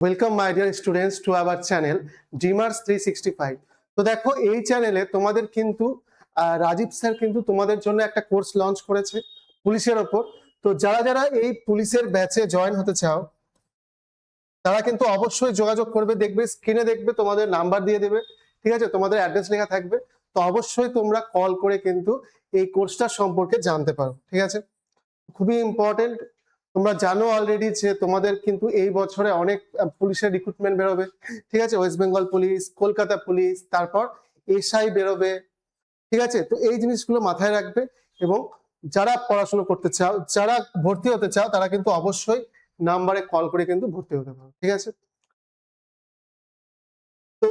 Welcome my dear students to our channel ডিমার্স 365। তো দেখো এই চ্যানেলে তোমাদের কিন্তু রাজীব স্যার কিন্তু তোমাদের জন্য একটা কোর্স লঞ্চ করেছে পুলিশের ওপর। তো যারা যারা এই পুলিশের ব্যাচে জয়েন হতে চাও তারা কিন্তু অবশ্যই যোগাযোগ করবে। দেখবে স্ক্রিনে দেখবে তোমাদের নাম্বার দিয়ে দেবে, ঠিক আছে, তোমাদের অ্যাড্রেস লেখা থাকবে। তো অবশ্যই তোমরা কল করে কিন্তু এই কোর্সটা সম্পর্কে জানতে পারো, ঠিক আছে। খুবই ইম্পর্টেন্ট। তোমরা জানো অলরেডি যে তোমাদের কিন্তু এই বছরে অনেক পুলিশের রিক্রুটমেন্ট বেরোবে, ঠিক আছে। West Bengal police, Kolkata police, তারপর এসআই বেরোবে, ঠিক আছে। তো এই জিনিসগুলো মাথায় রাখবে এবং যারা পড়াশোনা করতে চাও, যারা ভর্তি হতে চাও, তারা কিন্তু অবশ্যই নাম্বারে কল করে কিন্তু ভর্তি হতে পারো, ঠিক আছে। তো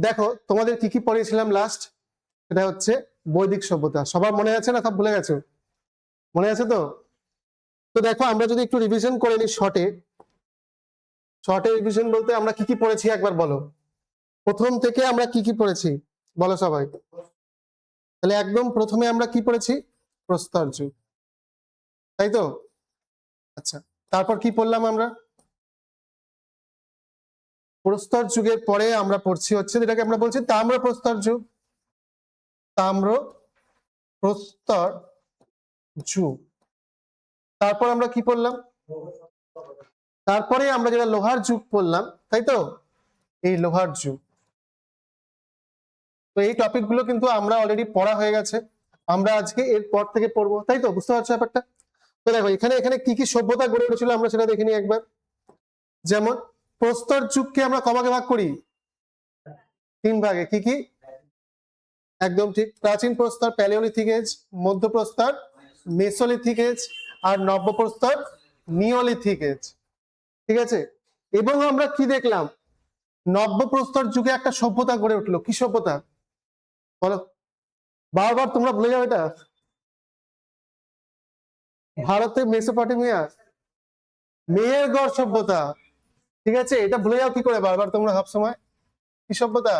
দেখো তোমাদের কি কি পড়িয়েছিলাম লাস্ট, এটা হচ্ছে বৈদিক সভ্যতা। সবার মনে আছে না? সব ভুলে গেছো? মনে আছে তো? তো দেখো আমরা যদি একটু রিভিশন করে নিই শর্টে রিভিশন বলতে আমরা কি কি পড়েছি একবার বলো। প্রথম থেকে আমরা কি কি পড়েছি বলো সবাই। তাহলে একদম প্রথমে আমরা কি পড়েছি? প্রস্তর যুগ, তাই তো? আচ্ছা, তারপর কি পড়লাম আমরা? প্রস্তর যুগের পরে আমরা পড়ছি হচ্ছে যেটাকে আমরা বলছি তাম্র প্রস্তর যুগ। তাম্র প্রস্তর যুগ। তারপর আমরা কি পড়লাম? তারপরে আমরা যেটা লোহার যুগ পড়লাম, তাই তো? এই লোহার যুগ। তো এই টপিকগুলো কিন্তু আমরা অলরেডি পড়া হয়ে গেছে, আমরা আজকে এর পর থেকে পড়বো, তাই তো? বুঝতে পারছো ব্যাপারটা? তো দেখো এখানে এখানে কি কি সভ্যতা গড়ে উঠেছিল আমরা সেটা দেখে নিই একবার। যেমন প্রস্তর যুগকে আমরা কভাগে ভাগ করি? 3 ভাগে। কি কি? একদম ঠিক। প্রাচীন প্রস্তর প্যালিওলিথিক এজ, মধ্য প্রস্তর মেসোলিথিক এজ, আর নব্য প্রস্তর নিওলিথিক এজ, ঠিক আছে। এবং আমরা কি দেখলাম? নব্য প্রস্তর যুগে একটা সভ্যতা গড়ে উঠলো। কি সভ্যতা বলো? বারবার তোমরা ভুলে যাও এটা। ভারতে মেসোপটেমিয়া, মেহেরগড় সভ্যতা, ঠিক আছে। এটা ভুলে যাও কি করে বারবার তোমরা সবসময়? কি সভ্যতা?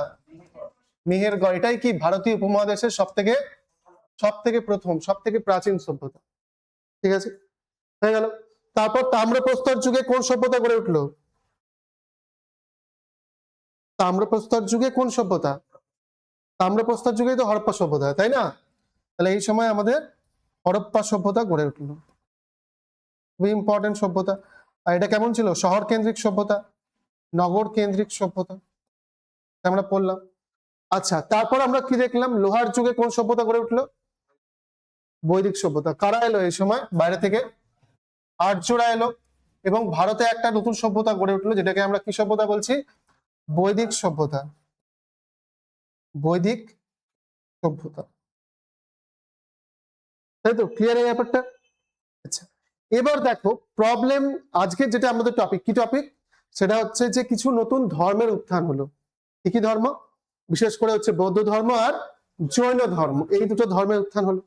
মেহেরগড়। এটাই কি ভারতীয় উপমহাদেশের সব থেকে প্রথম, সব থেকে প্রাচীন সভ্যতা, ঠিক আছে। হয়ে গেল। তারপর তাম্রপ্রস্তর যুগে কোন সভ্যতা গড়ে উঠলো? তাম্রপ্রস্তর যুগে কোন সভ্যতা? তাম্রপ্রস্তর যুগেই তো হরপ্পা সভ্যতা, তাই না? তাহলে এই সময় আমাদের হরপ্পা সভ্যতা গড়ে উঠলো। খুবই ইম্পর্টেন্ট সভ্যতা। আর এটা কেমন ছিল? শহর কেন্দ্রিক সভ্যতা, নগর কেন্দ্রিক সভ্যতা, আমরা পড়লাম। আচ্ছা, তারপর আমরা কি দেখলাম? লোহার যুগে কোন সভ্যতা গড়ে উঠলো? বৈদিক সভ্যতা। কারা এলো এই সময় বাইরে থেকে? আর্যরা এলো এবং ভারতে একটা নতুন সভ্যতা গড়ে উঠলো, যেটাকে আমরা কি সভ্যতা বলছি? বৈদিক সভ্যতা। বৈদিক সভ্যতা, তাই তো? ক্লিয়ার এই ব্যাপারটা? আচ্ছা, এবার দেখো প্রবলেম। আজকে যেটা আমাদের টপিক, কি টপিক? সেটা হচ্ছে যে কিছু নতুন ধর্মের উত্থান হলো। কি কি ধর্ম? বিশেষ করে হচ্ছে বৌদ্ধ ধর্ম আর জৈন ধর্ম, এই দুটো ধর্মের উত্থান হলো,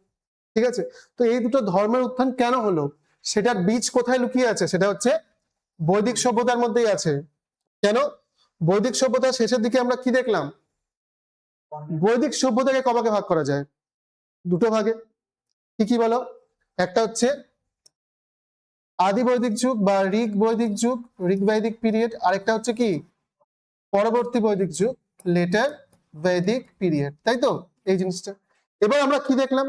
ঠিক আছে। তো এই দুটো ধর্মের উত্থান কেন হলো, সেটার বীজ কোথায় লুকিয়ে আছে? সেটা হচ্ছে বৈদিক সভ্যতার মধ্যেই আছে। কেন? বৈদিক সভ্যতার শেষের দিকে আমরা কি দেখলাম? বৈদিক সভ্যতাকে কভাগে ভাগ করা যায়? দুটো ভাগে। কি কি বলো? একটা হচ্ছে আদি বৈদিক যুগ বা ঋগ বৈদিক যুগ, ঋগ বৈদিক পিরিয়ড। আরেকটা হচ্ছে কি? পরবর্তী বৈদিক যুগ, লেটার বৈদিক পিরিয়ড, তাই তো? এই জিনিসটা। এবার আমরা কি দেখলাম?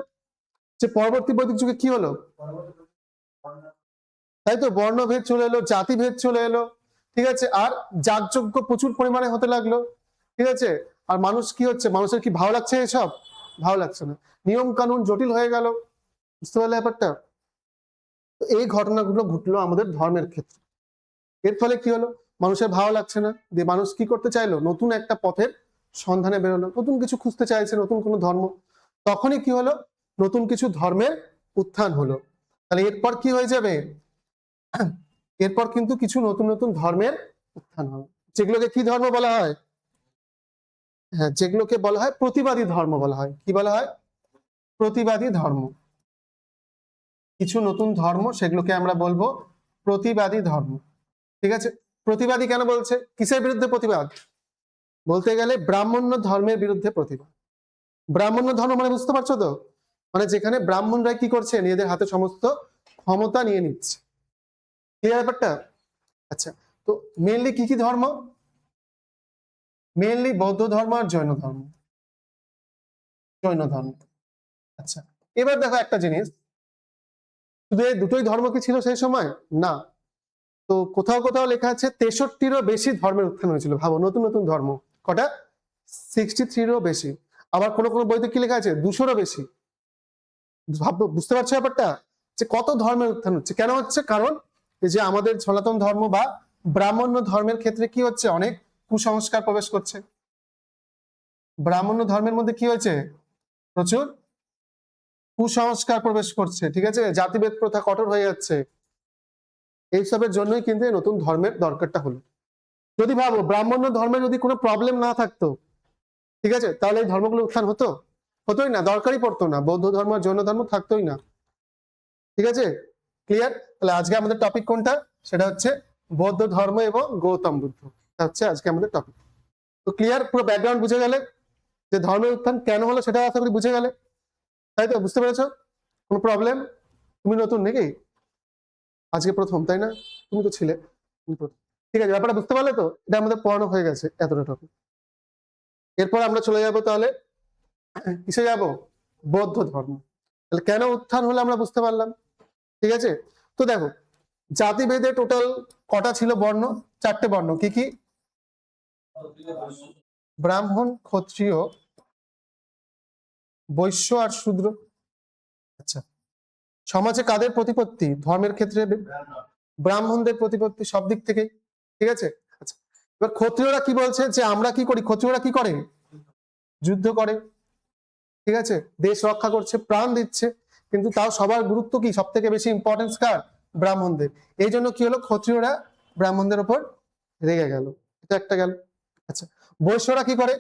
যে পরবর্তী বৈদিক যুগে কি হলো? তাই তো, বর্ণভেদ চলে এলো, জাতিভেদ চলে এলো, ঠিক আছে। আর যাগযজ্ঞ প্রচুর পরিমাণে হতে লাগলো, ঠিক আছে। আর মানুষ কি হচ্ছে? মানুষের কি ভালো লাগছে এসব? ভালো লাগছে না। নিয়ম কানুন জটিল হয়ে গেল। বুঝতে পারলে ব্যাপারটা? তো এই ঘটনাগুলো ঘটলো আমাদের ধর্মের ক্ষেত্রে। এর ফলে কি হলো? মানুষের ভালো লাগছে না, যে মানুষ কি করতে চাইলো? নতুন একটা পথের সন্ধানে বেরোলো, নতুন কিছু খুঁজতে চাইছে, নতুন কোনো ধর্ম। তখনই কি হলো? নতুন কিছু ধর্মের উত্থান হলো। তাহলে এরপর কি হয়ে যাবে? এরপর কিন্তু কিছু নতুন নতুন ধর্মের উত্থান হবে, যেগুলোকে কি ধর্ম বলা হয়? হ্যাঁ, যেগুলোকে বলা হয় প্রতিবাদী ধর্ম বলা হয়। কি বলা হয়? প্রতিবাদী ধর্ম। কিছু নতুন ধর্ম, সেগুলোকে আমরা বলবো প্রতিবাদী ধর্ম, ঠিক আছে। প্রতিবাদী কেন বলছে? কিসের বিরুদ্ধে প্রতিবাদ? বলতে গেলে ব্রাহ্মণ্য ধর্মের বিরুদ্ধে প্রতিবাদ। ব্রাহ্মণ্য ধর্ম মানে বুঝতে পারছো তো? মানে যেখানে ব্রাহ্মণরা কি করছে? নিজেদের হাতে সমস্ত ক্ষমতা নিয়ে নিচ্ছে, এই ব্যাপারটা। আচ্ছা, তো মেনলি কি কি ধর্ম? মেনলি বৌদ্ধ ধর্ম আর জৈন ধর্ম। জৈন ধর্ম। আচ্ছা, এবার দেখো একটা জিনিস, শুধু এই দুটোই ধর্ম কি ছিল সেই সময়? না। তো কোথাও কোথাও লেখা আছে 63-এরও বেশি ধর্মের উত্থান হয়েছিল। ভাবো, নতুন নতুন ধর্ম কটা? 63-এরও বেশি। আবার কোনো কোনো বইতে কি লেখা আছে? 200-এরও বেশি। ভাবো, বুঝতে পারছো ব্যাপারটা, যে কত ধর্মের উত্থান হচ্ছে। কেন হচ্ছে? কারণ এই যে আমাদের সনাতন ধর্ম বা ব্রাহ্মণ্য ধর্মের ক্ষেত্রে কি হচ্ছে? অনেক কুসংস্কার প্রবেশ করছে। ব্রাহ্মণ্য ধর্মের মধ্যে কি হয়েছে? প্রচুর কুসংস্কার প্রবেশ করছে, ঠিক আছে, জাতিভেদ প্রথা কঠোর হয়ে যাচ্ছে। এইসবের জন্যই কিন্তু এই নতুন ধর্মের দরকারটা হলো। যদি ভাবো ব্রাহ্মণ্য ধর্মে যদি কোনো প্রবলেম না থাকতো, ঠিক আছে, তাহলে এই ধর্মগুলো উত্থান হতো? হতোই না, দরকারই পড়তো না, বৌদ্ধ ধর্ম আর জৈন ধর্ম থাকতোই না। ঠিক আছে, ক্লিয়ার? তাহলে আজকে আমাদের টপিক কোনটা? সেটা হচ্ছে বৌদ্ধ ধর্ম এবং গৌতম বুদ্ধ। এটা হচ্ছে আজকে আমাদের টপিক। তো ক্লিয়ার? পুরো ব্যাকগ্রাউন্ড বুঝে গেলে, যে ধর্মের উত্থান কেন হলো সেটা আশা করি বুঝে গেলে, তাই তো? বুঝতে পেরেছো? কোনো প্রবলেম? তুমি নতুন নাকি? আজকে প্রথম, তাই না? তুমি তো ছিলে, তুমি প্রথম। ঠিক আছে, ব্যাপারটা বুঝতে পারলে তো? এটা আমাদের পড়ানো হয়ে গেছে এতটা টপিক। এরপর আমরা চলে যাব তাহলে কিসে যাব? বৌদ্ধ ধর্ম। তাহলে কেন উত্থান হলো আমরা বুঝতে পারলাম। ঠিক আছে, তো দেখো, জাতিভেদে টোটাল কটা ছিল বর্ণ? 4টে বর্ণ। কি কি? ব্রাহ্মণ, ক্ষত্রিয়, বৈশ্য আর শূদ্র। আচ্ছা, সমাজে কাদের প্রতিপত্তি ধর্মের ক্ষেত্রে? ব্রাহ্মণদের প্রতিপত্তি সব দিক থেকে। ঠিক আছে, আচ্ছা, এবার ক্ষত্রিয়রা কি বলছে? যে আমরা কি করি? ক্ষত্রিয়রা কি করে? যুদ্ধ করে, ঠিক আছে, দেশ রক্ষা করছে, প্রাণ দিচ্ছে, কিন্তু তাও সবার গুরুত্ব কি? সব থেকে বেশি ইম্পর্টেন্স কার? ব্রাহ্মণদের। এই জন্য কি হলো? ক্ষত্রিয়রা ব্রাহ্মণদের উপর রেগে গেল। এটা একটা গেল। আচ্ছা, বৈশ্যরা কি করে?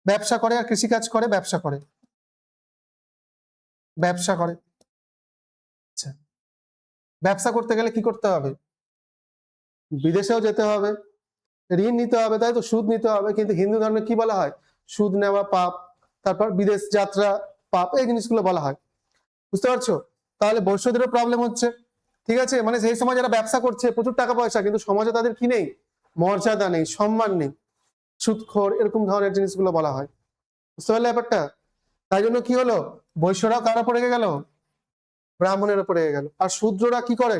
ব্যবসা করে আর কৃষিকাজ করে, ব্যবসা করে, ব্যবসা করে। আচ্ছা, ব্যবসা করতে গেলে কি করতে হবে? বিদেশেও যেতে হবে, ঋণ নিতে হবে, তাই তো, সুদ নিতে হবে। কিন্তু হিন্দু ধর্মে কি বলা হয়? সুদ নেওয়া পাপ, তারপর বিদেশ যাত্রা পাপ, এই জিনিসগুলো বলা হয়। বুঝতে পারছো? তাহলে বৈশ্যদেরও প্রবলেম হচ্ছে। ঠিক আছে, মানে সেই সময় যারা ব্যবসা করছে, প্রচুর টাকা পয়সা, কিন্তু সমাজে তাদের কি নেই? মর্যাদা নেই, সম্মান নেই, সুদখোর, এরকম ধরনের জিনিসগুলো বলা হয়। বুঝতে পারলে ব্যাপারটা? তাই জন্য কি হলো? বৈশ্যরাও কারা পড়ে গেল? ব্রাহ্মণের উপরে গেল। আর শূদ্ররা কি করে?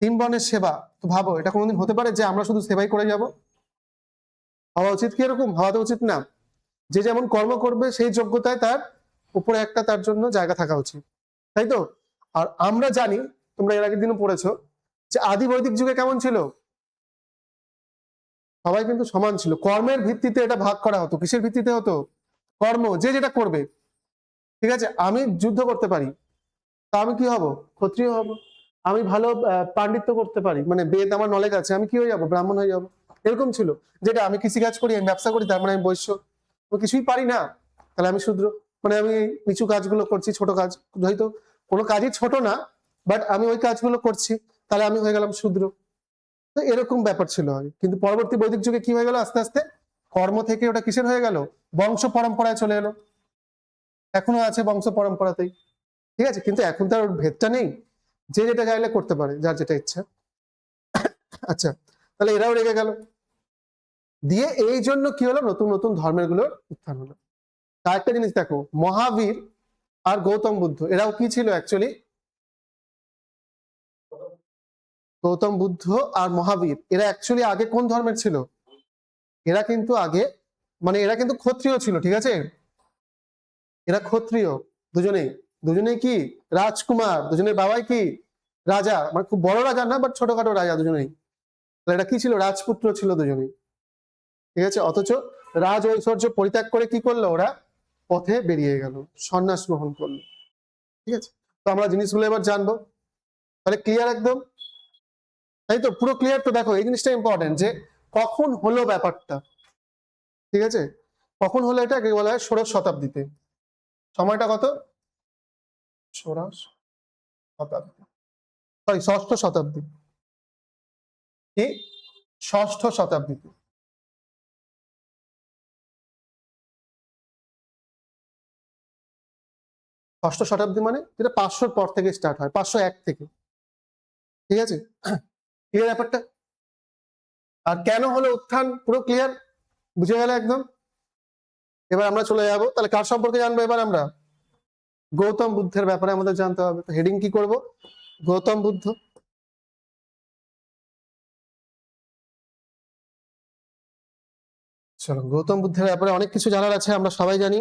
3 বর্ণের সেবা। তো ভাবো, এটা কোনোদিন হতে পারে যে আমরা শুধু সেবাই করে যাব? হওয়া উচিত কি এরকম? হওয়া তো উচিত না। যে যেমন কর্ম করবে সেই যোগ্যতায় তার উপরে একটা তার জন্য জায়গা থাকা উচিত, তাই তো? আর আমরা জানি, তোমরা এর আগের দিনও পড়েছো, যে আদি বৈদিক যুগে কেমন ছিল? সবাই কিন্তু সমান ছিল। কর্মের ভিত্তিতে এটা ভাগ করা হতো। কিসের ভিত্তিতে হতো? কর্ম, যে যেটা করবে। ঠিক আছে, আমি যুদ্ধ করতে পারি, তা আমি কি হব? ক্ষত্রিয় হব। আমি ভালো পাণ্ডিত্য করতে পারি, মানে বেদ আমার নলেজ আছে, আমি কি হয়ে যাবো? ব্রাহ্মণ হয়ে যাবো। এরকম ছিল। যেটা আমি কৃষিকাজ করি, আমি ব্যবসা করি, তার মানে আমি বৈশ্য। আমি কিছুই পারি না, তাহলে আমি শূদ্র। মানে আমি নিচু কাজগুলো করছি, ছোট কাজ, হয়তো কোনো কাজই ছোট না, বাট আমি ওই কাজগুলো করছি, তাহলে আমি হয়ে গেলাম শূদ্র। তো এরকম ব্যাপার ছিল আগে। কিন্তু পরবর্তী বৈদিক যুগে কি হয়ে গেল? আস্তে আস্তে কর্ম থেকে ওটা কিসের হয়ে গেল? বংশ পরম্পরায় চলে এলো। এখনো আছে বংশ পরম্পরাতেই। ঠিক আছে, কিন্তু এখন তার ভেদটা নেই, যে যেটা চাইলে করতে পারে, যার যেটা ইচ্ছা। আচ্ছা, তাহলে এরাও রেগে গেল। দিয়ে এই জন্য কি হলো? নতুন নতুন ধর্মের গুলোর উত্থান হলো। আরেকটা জিনিস দেখো, মহাবীর আর গৌতম বুদ্ধ, এরাও কি ছিল অ্যাকচুয়ালি? গৌতম বুদ্ধ আর মহাবীর, এরা অ্যাকচুয়ালি আগে কোন ধর্মের ছিল? এরা কিন্তু আগে, মানে এরা কিন্তু ক্ষত্রিয় ছিল, ঠিক আছে, এরা ক্ষত্রিয়। দুজনেই, দুজনেই কি রাজকুমার, দুজনের বাবাই কি রাজা, মানে খুব বড় রাজা না, বাট ছোটখাটো রাজা দুজনেই। এরা কি ছিল? রাজপুত্র ছিল দুজনেই। ঠিক আছে, অথচ রাজ ঐশ্বর্য পরিত্যাগ করে কি করলো ওরা? পথে বেরিয়ে গেল, সন্ন্যাস গ্রহণ করলো। ঠিক আছে, তো আমরা জিনিসগুলো এবার জানবো। তাহলে ক্লিয়ার একদম, তাই তো? পুরো ক্লিয়ার তো? দেখো, এই জিনিসটা ইম্পর্টেন্ট, যে কখন হলো ব্যাপারটা। ঠিক আছে, কখন হলো? এটা বলা হয় ষোড়শ শতাব্দীতে। সময়টা কত? ষোড়শ শতাব্দী, সরি, ষষ্ঠ শতাব্দী। কি? ষষ্ঠ শতাব্দীতে। ষষ্ঠ শতাব্দী মানে যেটা 500-র পর থেকে স্টার্ট হয়, 501 থেকে। ঠিক আছে, ক্লিয়ার ব্যাপারটা? আর কেন হলো উত্থান পুরো ক্লিয়ার, বুঝে গেল একদম। এবার আমরা চলে যাব, তাহলে কার সম্পর্কে জানবো এবার আমরা? গৌতম বুদ্ধের ব্যাপারে আমাদের জানতে হবে। তো হেডিং কি করব? গৌতম বুদ্ধ। চলো, গৌতম বুদ্ধের ব্যাপারে অনেক কিছু জানার আছে, আমরা সবাই জানি।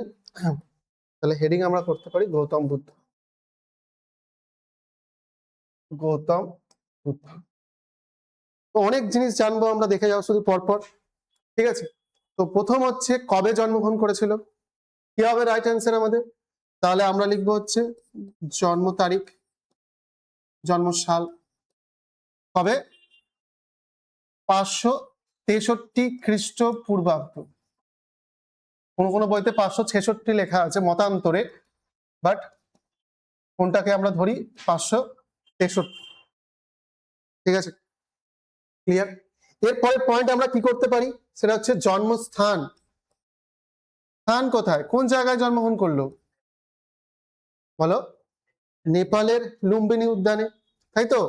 তাহলে হেডিং আমরা করতে পারি গৌতম বুদ্ধ। গৌতম বুদ্ধ, তো অনেক জিনিস জানবো আমরা, দেখে যাও শুধু পরপর, ঠিক আছে? তো প্রথম হচ্ছে কবে জন্মগ্রহণ করেছিল, কি হবে রাইট অ্যান্সার আমাদের? তাহলে আমরা লিখবো হচ্ছে জন্ম তারিখ, জন্ম সাল কবে? 563 খ্রিস্টপূর্বাব্দ। কোন কোন বইতে 566 লেখা আছে মতান্তরে, বাট কোনটাকে আমরা ধরি? 563, ঠিক আছে? ক্লিয়ার? এরপরে পয়েন্ট আমরা কি করতে পারি, সেটা হচ্ছে জন্মস্থান। স্থান কোথায়, কোন জায়গায় জন্মগ্রহণ করলো বলো? নেপালের লুম্বিনী উদ্যানে, তাই তো?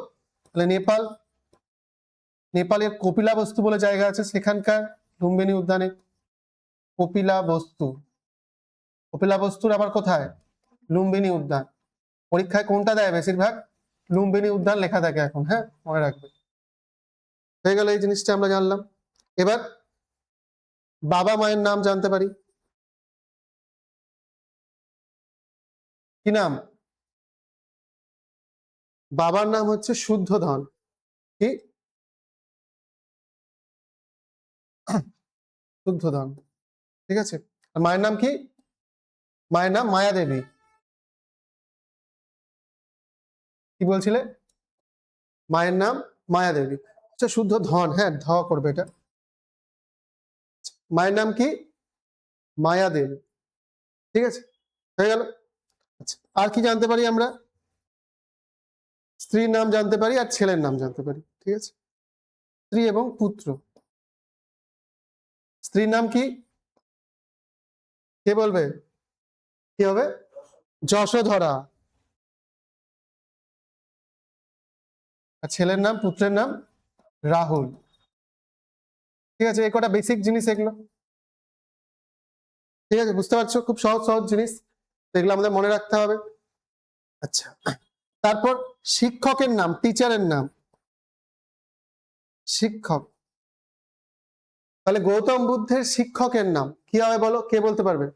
তাহলে নেপাল, নেপালের কপিলাবস্তু বলে জায়গা আছে, সেখানকার লুম্বিনী উদ্যানে কপিলাবস্তু। কপিলাবস্তুর আবার কোথায়? লুম্বিনী উদ্যান। পরীক্ষায় কোনটা দেয় বেশিরভাগ? লুম্বিনী উদ্যান লেখা থাকে এখন, হ্যাঁ মনে রাখবে। হয়ে গেল এই জিনিসটা আমরা জানলাম। এবার বাবা মায়ের নাম জানতে পারি, কি নাম? বাবার নাম হচ্ছে শুদ্ধোধন। কি? শুদ্ধোধন, ঠিক আছে। আর মায়ের নাম কি? মায়ের নাম মায়া দেবী। কি বলছিলে? মায়ের নাম মায়া দেবী। আচ্ছা, শুদ্ধ ধন, হ্যাঁ ধ করবে এটা। মায়ের নাম কি? মায়া দেবী, ঠিক আছে, হয়ে গেল। আচ্ছা, আর কি জানতে পারি আমরা? স্ত্রীর নাম জানতে পারি আর ছেলের নাম জানতে পারি, ঠিক আছে? স্ত্রী এবং পুত্র। স্ত্রীর নাম কি? কে বলবে? কি হবে? যশোধরা। আর ছেলের নাম, পুত্রের নাম রাহুল, ঠিক আছে? এই কটা বেসিক জিনিস এগুলো, ঠিক আছে? বুঝতে পারছো? খুব সহজ সহজ জিনিস, এগুলো আমাদের মনে রাখতে হবে। আচ্ছা, তারপর শিক্ষকের নাম, টিচারের নাম, শিক্ষক। তাহলে গৌতম বুদ্ধের শিক্ষকের নাম কি হবে বলো, কে বলতে পারবে?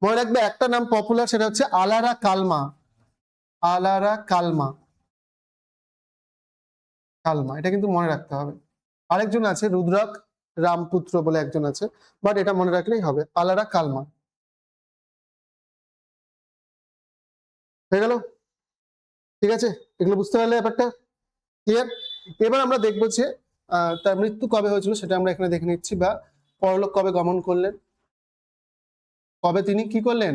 মনে রাখবে একটা নাম পপুলার, সেটা হচ্ছে আলারা কালমা। আলারা কালমা, কালমা, এটা কিন্তু মনে রাখতে হবে। আরেকজন আছে রুদ্রক রামপুত্র বলে একজন আছে, বাট এটা মনে রাখলেই হবে, আলারা কালমা। হয়ে গেল, ঠিক আছে? এগুলো বুঝতে পারলে ব্যাপারটা ক্লিয়ার? এবার আমরা দেখবো যে তার মৃত্যু কবে হয়েছিল, সেটা আমরা এখানে দেখে নিচ্ছি, বা পরলোক কবে গমন করলেন, কবে তিনি কি করলেন?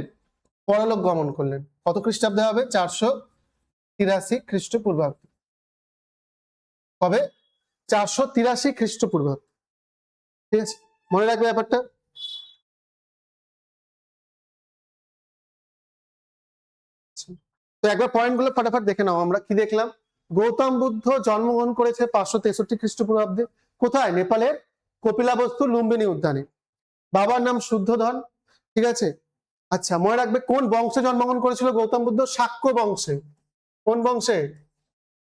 পরলোক গমন করলেন। কত খ্রিস্টাব্দে হবে? 483 খ্রিস্টপূর্বাব্দ। কবে? 483 খ্রিস্টপূর্বাব্দ, ঠিক আছে? মনে রাখবে ব্যাপারটা। তো একবার পয়েন্ট গুলো ফটাফট দেখে নাও। আমরা কি দেখলাম? গৌতম বুদ্ধ জন্মগ্রহণ করেছে 563 খ্রিস্টপূর্বাব্দে। কোথায়? নেপালের কপিলাবস্তু লুম্বিনী উদ্যানে। বাবার নাম শুদ্ধোধন, ঠিক আছে? আচ্ছা, মনে রাখবে কোন বংশে জন্মগ্রহণ করেছিল গৌতম বুদ্ধ? শাক্য বংশে। কোন বংশে?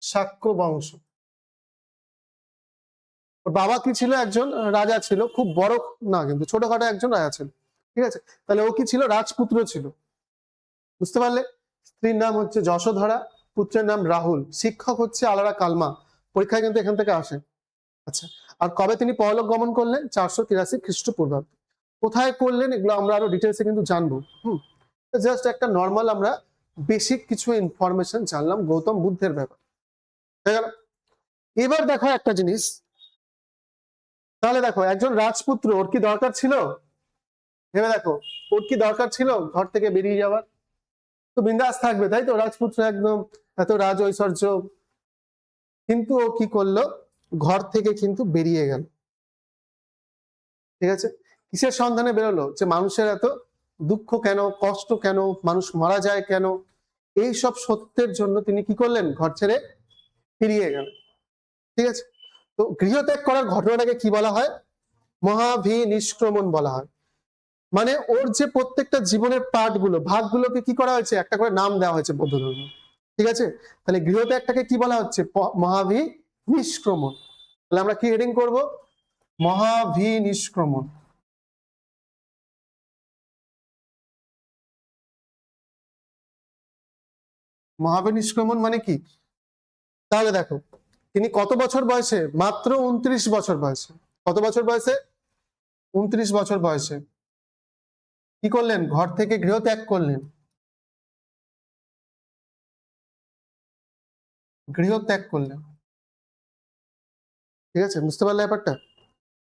শাক্য বংশ। ওর বাবা কি ছিল? একজন রাজা ছিল, খুব বড় না কিন্তু ছোটখাটো একজন রাজা ছিল, ঠিক আছে? তাহলে ও কি ছিল? রাজপুত্র ছিল, বুঝতে পারলে? স্ত্রীর নাম হচ্ছে যশোধরা, পুত্রের নাম রাহুল, শিক্ষক হচ্ছে আলারা কালমা। পরীক্ষায় কিন্তু এখান থেকে আসে। আচ্ছা, আর কবে তিনি পরলোক গমন করলেন? 483 খ্রিস্টপূর্বাব্দে। কোথায় করলেন এগুলো আমরা আরো ডিটেলসে কিন্তু জানবো। জাস্ট একটা নর্মাল আমরা বেসিক কিছু ইনফরমেশন জানলাম গৌতম বুদ্ধের ব্যাপার, হয়ে গেল। এবার দেখো একটা জিনিস, তাহলে দেখো একজন রাজপুত্র, ওর কি দরকার ছিল? ভেবে দেখো, ওর কি দরকার ছিল ঘর থেকে বেরিয়ে যাওয়ার? তো বিন্দাস থাকবে, তাই তো? রাজপুত্র একদম এত রাজ ঐশ্বর্য, কিন্তু ও কি করলো? ঘর থেকে কিন্তু বেরিয়ে গেল, ঠিক আছে? কিসের সন্ধানে বেরোলো? যে মানুষের এত দুঃখ কেন, কষ্ট কেন, মানুষ মারা যায় কেন, এই সব সত্যের জন্য তিনি কি করলেন? ঘর ছেড়ে ফিরিয়ে গেলেন। ঠিক আছে? তো গৃহত্যাগ করার ঘটনাটাকে কি বলা হয়? মহাভিনিষ্ক্রমণ বলা হয়। মানে ওর যে প্রত্যেকটা জীবনের পার্ট গুলো, ভাগগুলোকে কি করা হয়েছে, একটা করে নাম দেওয়া হয়েছে বৌদ্ধ ধর্ম। ঠিক আছে? তাহলে গৃহত্যাগটাকে কি বলা হচ্ছে? মহাভিনিষ্ক্রমণ। তাহলে আমরা কি হেডিং করব? মহাভিনিষ্ক্রমণ। মহাভিনিষ্ক্রমণ মানে কি? তাহলে দেখো, তিনি কত বছর বয়সে? মাত্র 29 বছর বয়সে। কত বছর বয়সে? 29 বছর বয়সে কি করলেন? ঘর থেকে গৃহত্যাগ করলেন। গৃহত্যাগ করলেন। ঠিক আছে, বুঝতে পারলে ব্যাপারটা?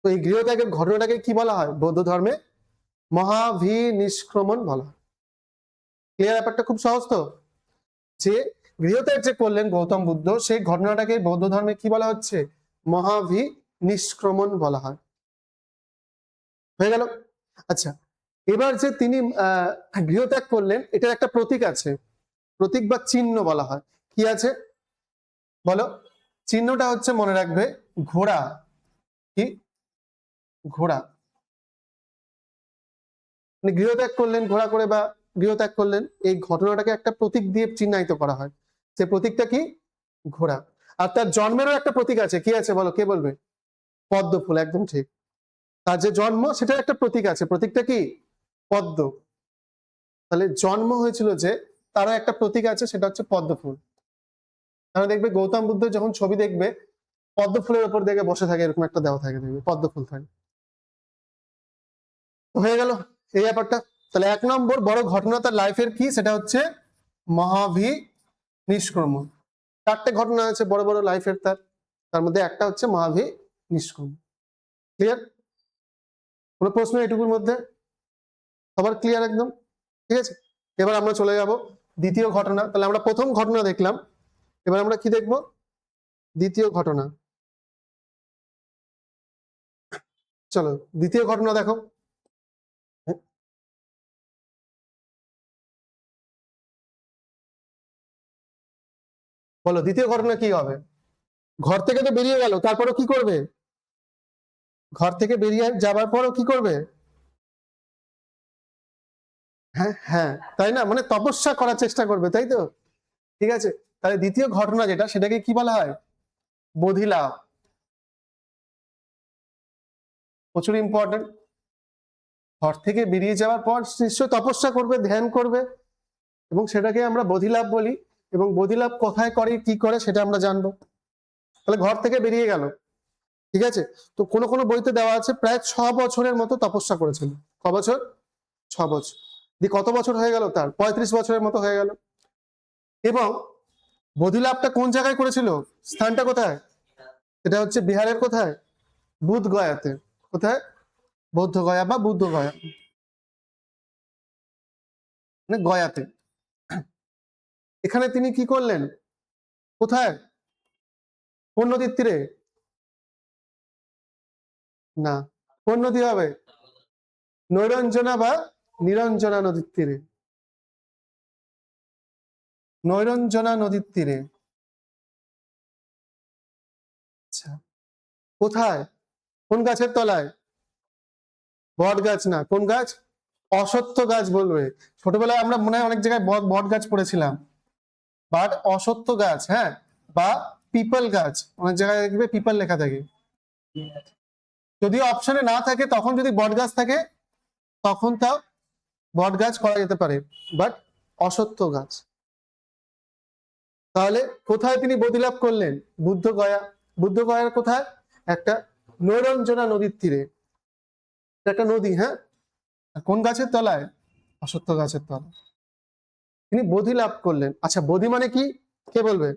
তো এই গৃহত্যাগের ঘটনাটাকে কি বলা হয় বৌদ্ধ ধর্মে? মহাভিনিষ্ক্রমণ বলা হয়। ক্লিয়ার? ব্যাপারটা খুব সহজ তো, যে গৃহত্যাগ যে করলেন গৌতম বুদ্ধ, সেই ঘটনাটাকে বৌদ্ধ ধর্মে কি বলা হচ্ছে? মহাভিনিষ্ক্রমণ বলা হয়। হয়ে গেল? আচ্ছা, এবার যে তিনি গৃহত্যাগ করলেন, এটার একটা প্রতীক আছে, প্রতীক বা চিহ্ন বলা হয়। কি আছে বলো? চিহ্নটা হচ্ছে, মনে রাখবে, ঘোড়া। কি? ঘোড়া। মানে গৃহত্যাগ করলেন ঘোড়া করে, বা গৃহত্যাগ করলেন, এই ঘটনাটাকে একটা প্রতীক দিয়ে চিহ্নিত করা হয়। সে প্রতীকটা কি? ঘোড়া। আর তার জন্মেরও একটা প্রতীক আছে। কি আছে বলো? কে বলবে? পদ্ম ফুল। একদম ঠিক। তার যে জন্ম, সেটার একটা প্রতীক আছে। প্রতীকটা কি? পদ্ম। তাহলে জন্ম হয়েছিল যে, তারও একটা প্রতীক আছে, সেটা হচ্ছে পদ্ম ফুল। তাহলে দেখবে গৌতম বুদ্ধ যখন ছবি দেখবে, পদ্ম ফুলের উপর দেখে বসে থাকে, এরকম একটা দেওয়া থাকে, দেখবে পদ্ম ফুল থাকে। হয়ে গেল এই ব্যাপারটা। তাহলে 1 নম্বর বড় ঘটনা তার লাইফের কি? সেটা হচ্ছে মহাভিনিষ্ক্রমণ। 4টে ঘটনা আছে বড় বড় লাইফের তার, তার মধ্যে একটা হচ্ছে মহাভিনিষ্ক্রমণ। ক্লিয়ার? কোনো প্রশ্ন এটুকুর মধ্যে? সবার ক্লিয়ার একদম? ঠিক আছে, এবার আমরা চলে যাব দ্বিতীয় ঘটনা। তাহলে আমরা প্রথম ঘটনা দেখলাম, এবার আমরা কি দেখব? দ্বিতীয় ঘটনা। চলো দ্বিতীয় ঘটনা দেখো। বলো দ্বিতীয় ঘটনা কি হবে? ঘর থেকে তো বেরিয়ে গেল, তারপরও কি করবে? ঘর থেকে বেরিয়ে যাবার পরও কি করবে? হ্যাঁ হ্যাঁ, তাই না? মানে তপস্যা করার চেষ্টা করবে, তাই তো? ঠিক আছে, তাহলে দ্বিতীয় ঘটনা যেটা, সেটাকে কি বলা হয়? বোধিলাভ। প্রচুর ইম্পর্টেন্ট। ঘর থেকে বেরিয়ে যাওয়ার পর নিশ্চয় তপস্যা করবে, ধ্যান করবে, এবং সেটাকে আমরা বোধিলাভ বলি। এবং বোধিলাভ কোথায় করে, কি করে, সেটা আমরা জানবো। তাহলে ঘর থেকে বেরিয়ে গেল, ঠিক আছে? তো কোন কোন বইতে দেওয়া আছে প্রায় 6 বছরের মতো তপস্যা করেছিল। ক বছর? 6 বছর। দিয়ে কত বছর হয়ে গেল তার? 35 বছরের মতো হয়ে গেল। এবং বোধিলাভটা কোন জায়গায় করেছিল? স্থানটা কোথায়? এটা হচ্ছে বিহারের কোথায়? বুধ গয়াতে। কোথায়? বৌদ্ধ গয়া বা বুদ্ধ গয়া, মানে গয়াতে। এখানে তিনি কি করলেন? কোথায়? কোন নদীর তীরে? না। কোন নদী হবে? নৈরঞ্জনা বা নিরঞ্জনা নদীর তীরে। নৈরঞ্জনা নদীর তীরে। আচ্ছা, কোথায়? কোন গাছের তলায়? বট গাছ না। কোন গাছ? অশ্বত্থ গাছ বলবে। ছোটবেলায় আমরা মনে হয় অনেক জায়গায় বট গাছ পড়েছিলাম, বাট অশ্বত্থ গাছ, হ্যাঁ, বা পিপল গাছ। অনেক জায়গায় দেখবে পিপল লেখা থাকে। যদি অপশনে না থাকে, তখন যদি বট গাছ থাকে, তখন তাও বট গাছ করা যেতে পারে, বাট অশ্বত্থ গাছ। তাহলে কোথায় তিনি বোধিলাভ করলেন? বুদ্ধ গয়া। বুদ্ধ গয়ার কোথায়? একটা নৈরঞ্জনা নদীর তীরে। একটা নদী, হ্যাঁ। কোন গাছের তলায়? অশ্বত্থ গাছের তলায় তিনি বোধি লাভ করলেন। আচ্ছা, বোধি মানে কি? কে বলবে?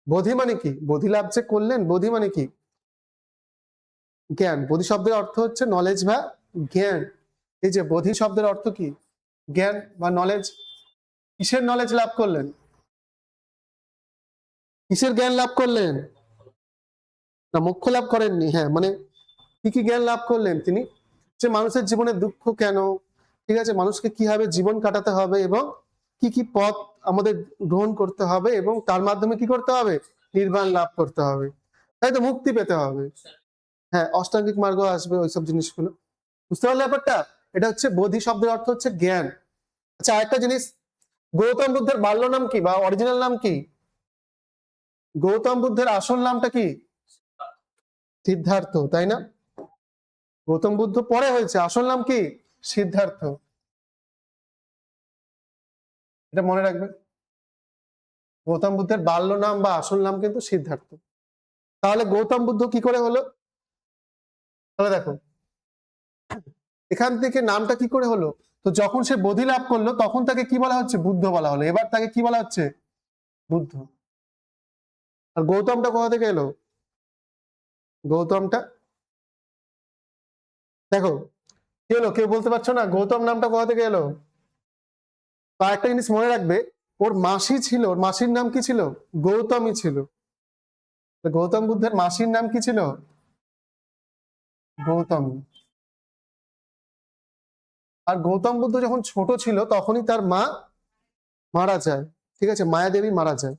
বোধি মানে কি? বোধি লাভ যে করলেন, বোধি মানে কি? জ্ঞান। বোধি শব্দের অর্থ হচ্ছে নলেজ বা জ্ঞান। এই যে বোধি শব্দের অর্থ কি? জ্ঞান বা নলেজ। কিসের নলেজ লাভ করলেন? কিসের জ্ঞান লাভ করলেন? না, মোক্ষ লাভ করেননি। হ্যাঁ, মানে কি কি জ্ঞান লাভ করলেন তিনি? যে মানুষের জীবনে দুঃখ কেন, ঠিক আছে, মানুষকে কিভাবে জীবন কাটাতে হবে, এবং কি কি পথ আমাদের গ্রহণ করতে হবে, এবং তার মাধ্যমে কি করতে হবে? নির্বাণ লাভ করতে হবে, তাই তো, মুক্তি পেতে হবে। হ্যাঁ, অষ্টাঙ্গিক মার্গ আসবে, ওইসব জিনিসগুলো। বুঝতে পারলে ব্যাপারটা? এটা হচ্ছে বোধি শব্দের অর্থ হচ্ছে জ্ঞান। আচ্ছা, আরেকটা জিনিস, গৌতম বুদ্ধের বাল্য নাম কি বা অরিজিনাল নাম কি? গৌতম বুদ্ধের আসল নামটা কি? সিদ্ধার্থ, তাই না? গৌতম বুদ্ধ পরে হয়েছে, আসল নাম কি? সিদ্ধার্থ। এটা মনে রাখবে, গৌতম বুদ্ধের বাল্য নাম বা আসল নাম কিন্তু সিদ্ধার্থ। তাহলে গৌতম বুদ্ধ কি করে হলো? তাহলে দেখো, এখান থেকে নামটা কি করে হলো? তো যখন সে বোধি লাভ করলো তখন তাকে কি বলা হচ্ছে? বুদ্ধ বলা হলো। এবার তাকে কি বলা হচ্ছে? বুদ্ধ। আর গৌতমটা কোথা থেকে এলো? গৌতমটা দেখো কি হলো, কেউ বলতে পারছো না গৌতম নামটা কোথা থেকে এলো? তো একটা জিনিস মনে রাখবে, ওর মাসি ছিল, ওর মাসির নাম কি ছিল? গৌতমই ছিল। গৌতম বুদ্ধের মাসির নাম কি ছিল? গৌতম। আর গৌতম বুদ্ধ যখন ছোট ছিল তখনই তার মা মারা যায়, ঠিক আছে, মায়া দেবী মারা যায়।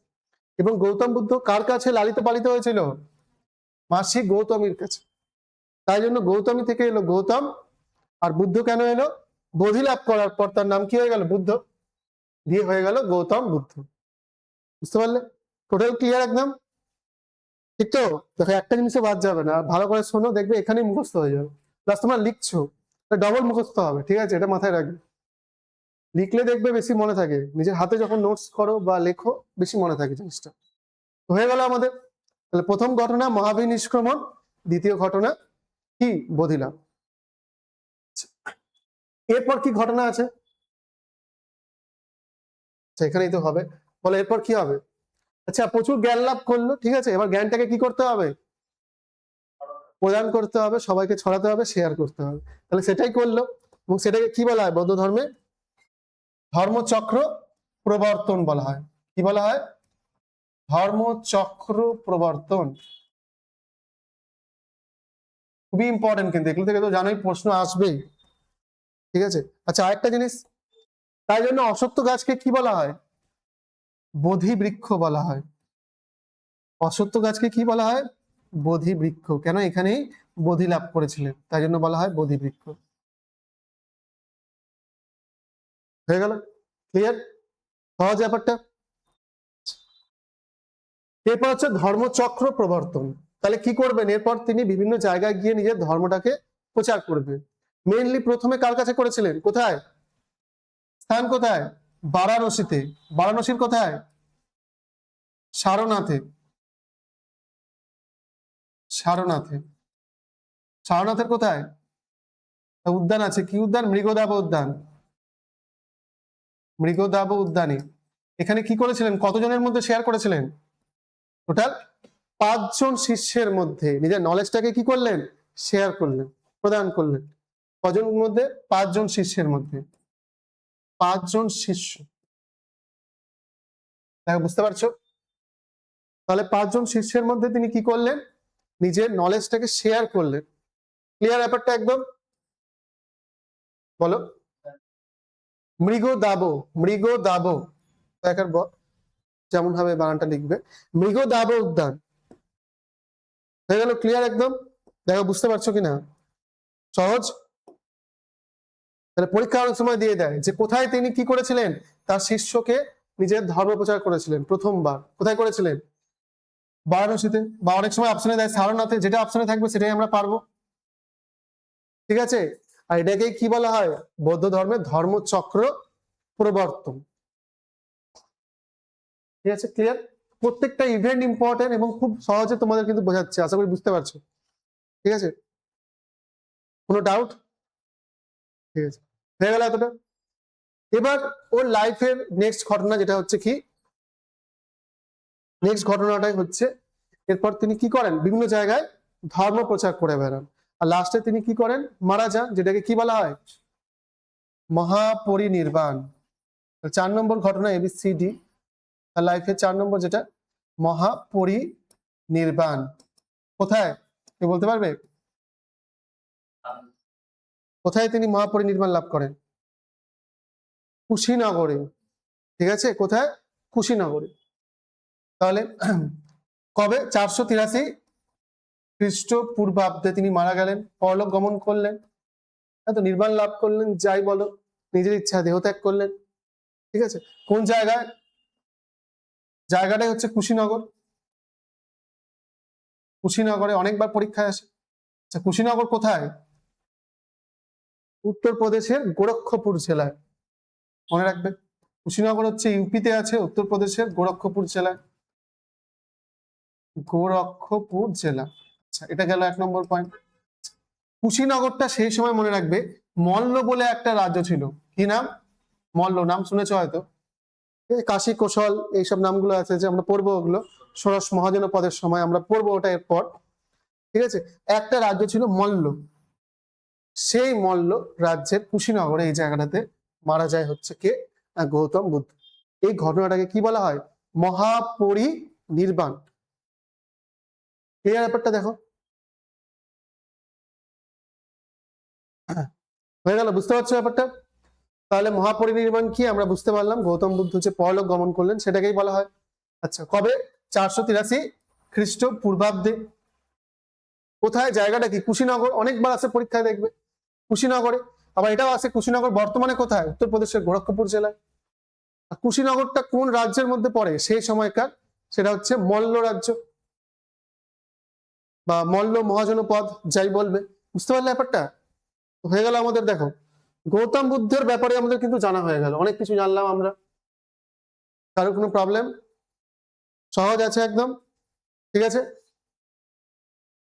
এবং গৌতম বুদ্ধ কার কাছে লালিত পালিত হয়েছিল? মাসি গৌতমীর কাছে। তাই জন্য গৌতমী থেকে এলো গৌতম। আর বুদ্ধ কেন এলো? বোধি লাভ করার পর তার নাম কি হয়ে গেল? বুদ্ধ, দিয়ে হয়ে গেল গৌতম বুদ্ধ। বুঝতে পারলে? টোটাল ক্লিয়ার একদম, ঠিক তো? দেখো, একটা জিনিসও বাদ যাবে না, ভালো করে শোনো, দেখবে এখানেই মুখস্থ হয়ে যাবে। প্লাস তোমরা লিখছো, ডবল মুখস্থ হবে, ঠিক আছে, এটা মাথায় রাখবে। লিখলে দেখবে বেশি মনে থাকে, নিজের হাতে যখন নোটস করো বা লেখো বেশি মনে থাকে জিনিসটা। তো হয়ে গেল আমাদের। তাহলে প্রথম ঘটনা মহাবীর নিষ্ক্রমণ, দ্বিতীয় ঘটনা কি? বোধিলাভ। এরপর কি ঘটনা আছে? এখানেই তো হবে, বলে এরপর কি হবে? আচ্ছা, প্রচুর জ্ঞান লাভ করলো, ঠিক আছে, এবার জ্ঞানটাকে কি করতে হবে? প্রদান করতে হবে, সবাইকে ছড়াতে হবে, শেয়ার করতে হবে। তাহলে সেটাই করলো, এবং সেটাকে কি বলা হয় বৌদ্ধ ধর্মে? ধর্মচক্র প্রবর্তন বলা হয়। কি বলা হয়? ধর্মচক্র প্রবর্তন। খুবই ইম্পর্টেন্ট, কিন্তু এগুলো থেকে তো জানোই প্রশ্ন আসবেই, ঠিক আছে। আচ্ছা, আরেকটা জিনিস, তাই জন্য অশ্বত্থ গাছকে কি বলা হয়? বোধি বৃক্ষ বলা হয়। অশ্বত্থ গাছকে কি বলা হয়? বোধি বৃক্ষ। কেন? এখানেই বোধি লাভ করেছিলেন, তাই জন্য বলা হয় বোধি বৃক্ষ। হয়ে গেল ক্লিয়ার? সহজ ব্যাপারটা। এরপর হচ্ছে ধর্মচক্র প্রবর্তন। তাহলে কি করবেন এরপর? তিনি বিভিন্ন জায়গায় গিয়ে নিজের ধর্মটাকে প্রচার করবেন। মেইনলি প্রথমে কার কাছে করেছিলেন? কোথায়? স্থান কোথায়? বারাণসীতে। বারাণসীর কোথায়? সারনাথে। সারনাথে। সারনাথের কোথায়? উদ্যান আছে, কি উদ্যান? মৃগদাব উদ্যান। মৃগদাব উদ্যানে এখানে কি করেছিলেন? কতজনের মধ্যে শেয়ার করেছিলেন? টোটাল 5 জন শিষ্যের মধ্যে নিজের নলেজটাকে কি করলেন? শেয়ার করলেন, প্রদান করলেন। কজনের মধ্যে? 5 জন শিষ্যের মধ্যে। 5 জন শিষ্য, দেখো বুঝতে পারছো? তাহলে 5 জন শিষ্যের মধ্যে তিনি কি করলেন? নিজের নলেজটাকে শেয়ার করলেন। ক্লিয়ার ব্যাপারটা একদম? বলো। মৃগদাব, মৃগদাব, দেখার যেমন ভাবে বানানটা লিখবে, মৃগদাব উদ্যান। হয়ে গেল ক্লিয়ার একদম? দেখো বুঝতে পারছো কিনা? সহজ। তাহলে পরীক্ষা অনেক সময় দিয়ে দেয় যে কোথায় তিনি কি করেছিলেন? তার শিষ্যকে নিজের ধর্ম প্রচার করেছিলেন প্রথমবার। কোথায় করেছিলেন? বারাণসীতে। বা অনেক সময় অপশনে দেয় সারনাথে, যেটা অপশনে থাকবে সেটাই আমরা পারবো, ঠিক আছে। আর এটাকে কি বলা হয়? বৌদ্ধ ধর্মের ধর্মচক্র প্রবর্তন। ঠিক আছে, ক্লিয়ার? প্রত্যেকটা ইভেন্ট ইম্পর্টেন্ট এবং খুব সহজে তোমাদের কিন্তু বোঝাচ্ছে, আশা করি বুঝতে পারছো, ঠিক আছে। কোনো ডাউট? ঠিক আছে, হয়ে গেল এতটা। এবার ওর লাইফের নেক্সট ঘটনা যেটা হচ্ছে কি, নেক্সট ঘটনাটাই হচ্ছে এরপর তিনি কি করেন? বিভিন্ন জায়গায় ধর্ম প্রচার করে বেড়ান, আর লাস্টে তিনি কি করেন? মারা যান, যেটাকে কি বলা হয়? মহাপরিনির্বাণ। 4 নম্বর ঘটনা ABCD, তার লাইফের 4 নম্বর যেটা, মহাপরিনির্বাণ। কোথায়? কে বলতে পারবে? কোথায় তিনি মহাপরিনির্বাণ লাভ করেন? কুশীনগরে, ঠিক আছে, কোথায়? কুশীনগরে। তাহলে কবে? 483 খ্রিস্টপূর্বাব্দে তিনি মারা গেলেন, পরলোক গমন করলেন, তো নির্বাণ লাভ করলেন, যাই বলো, নিজের ইচ্ছা দেহত্যাগ করলেন। ঠিক আছে, কোন জায়গায়? জায়গাটাই হচ্ছে কুশীনগর। কুশীনগরে অনেকবার পরীক্ষায় আসে। আচ্ছা, কুশীনগর কোথায়? উত্তরপ্রদেশের গোরক্ষপুর জেলায়। মনে রাখবে, কুশীনগর হচ্ছে ইউপিতে আছে, উত্তরপ্রদেশের গোরক্ষপুর জেলায়। গোরক্ষপুর জেলা। আচ্ছা, এটা গেল 1 নম্বর পয়েন্ট। কুশীনগরটা সেই সময় মনে রাখবে মল্ল বলে একটা রাজ্য ছিল। কি নাম? মল্ল। নাম শুনেছ হয়তো, কাশী কৌশল এইসব নামগুলো আছে, যে আমরা পড়বো ওগুলো ষোড়শ মহাজনপদের সময় আমরা পড়বো ওটা এরপর। ঠিক আছে, একটা রাজ্য ছিল মল্ল। সেই মল্ল রাজ্যের কুশীনগরে এই জায়গাটাতে মারা যায় হচ্ছে কে? গৌতম বুদ্ধ। এই ঘটনাটাকে কি বলা হয়? মহাপরিনির্বাণ। এই ব্যাপারটা দেখো, হয়ে গেল? বুঝতে পারছো ব্যাপারটা? তাহলে মহাপরিনির্বাণ কি আমরা বুঝতে পারলাম, গৌতম বুদ্ধ যে পরলোক গমন করলেন সেটাকেই বলা হয়। আচ্ছা, কবে? 483 খ্রিস্টপূর্বাব্দে। কোথায়? জায়গাটা কি? কুশীনগর। অনেকবার আছে পরীক্ষায়, দেখবে কুশীনগরে। আবার এটাও আছে, কুশীনগর বর্তমানে কোথায়? উত্তরপ্রদেশের গোরক্ষপুর জেলায়। আর কুশীনগরটা কোন রাজ্যের মধ্যে পড়ে সেই সময়কার? সেটা হচ্ছে মল্ল রাজ্য বা মল্ল মহাজনপদ, যাই বলবে। বুঝতে পারলে ব্যাপারটা? হয়ে গেল আমাদের, দেখো গৌতম বুদ্ধের ব্যাপারে আমাদের কিন্তু জানা হয়ে গেল, অনেক কিছু জানলাম আমরা। কারো কোনো প্রবলেম? সহজ আছে একদম? ঠিক আছে,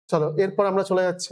চলো এরপর আমরা চলে যাচ্ছি।